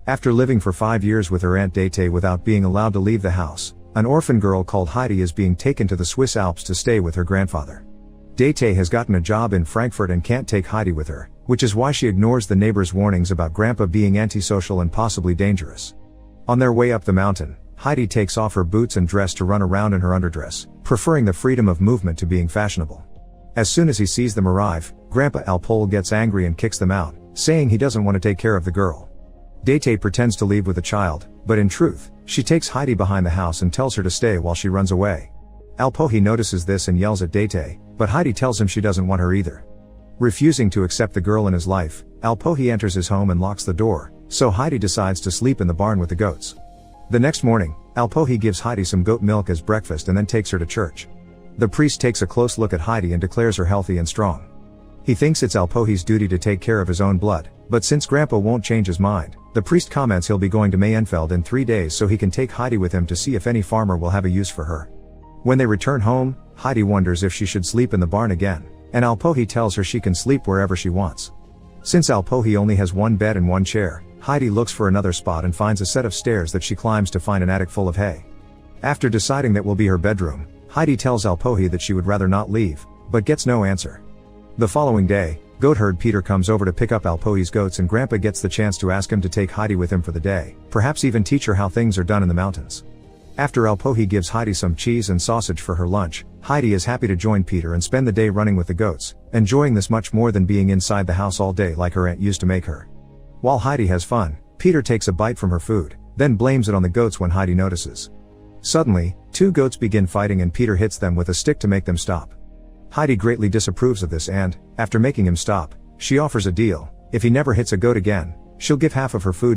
After living for 5 years with her Aunt Dete without being allowed to leave the house, an orphan girl called Heidi is being taken to the Swiss Alps to stay with her grandfather. Dete has gotten a job in Frankfurt and can't take Heidi with her, which is why she ignores the neighbors' warnings about Grandpa being antisocial and possibly dangerous. On their way up the mountain, Heidi takes off her boots and dress to run around in her underdress, preferring the freedom of movement to being fashionable. As soon as he sees them arrive, Grandpa Alpole gets angry and kicks them out, saying he doesn't want to take care of the girl. Dete pretends to leave with the child, but in truth, she takes Heidi behind the house and tells her to stay while she runs away. Alpohi notices this and yells at Dete, but Heidi tells him she doesn't want her either. Refusing to accept the girl in his life, Alpohi enters his home and locks the door, so Heidi decides to sleep in the barn with the goats. The next morning, Alpohi gives Heidi some goat milk as breakfast and then takes her to church. The priest takes a close look at Heidi and declares her healthy and strong. He thinks it's Alpohi's duty to take care of his own blood, but since Grandpa won't change his mind, the priest comments he'll be going to Mayenfeld in 3 days so he can take Heidi with him to see if any farmer will have a use for her. When they return home, Heidi wonders if she should sleep in the barn again, and Alpohi tells her she can sleep wherever she wants. Since Alpohi only has one bed and one chair, Heidi looks for another spot and finds a set of stairs that she climbs to find an attic full of hay. After deciding that will be her bedroom, Heidi tells Alpohi that she would rather not leave, but gets no answer. The following day, goatherd Peter comes over to pick up Alpohi's goats and Grandpa gets the chance to ask him to take Heidi with him for the day, perhaps even teach her how things are done in the mountains. After Alpohi gives Heidi some cheese and sausage for her lunch, Heidi is happy to join Peter and spend the day running with the goats, enjoying this much more than being inside the house all day like her aunt used to make her. While Heidi has fun, Peter takes a bite from her food, then blames it on the goats when Heidi notices. Suddenly, 2 goats begin fighting and Peter hits them with a stick to make them stop. Heidi greatly disapproves of this and, after making him stop, she offers a deal: if he never hits a goat again, she'll give half of her food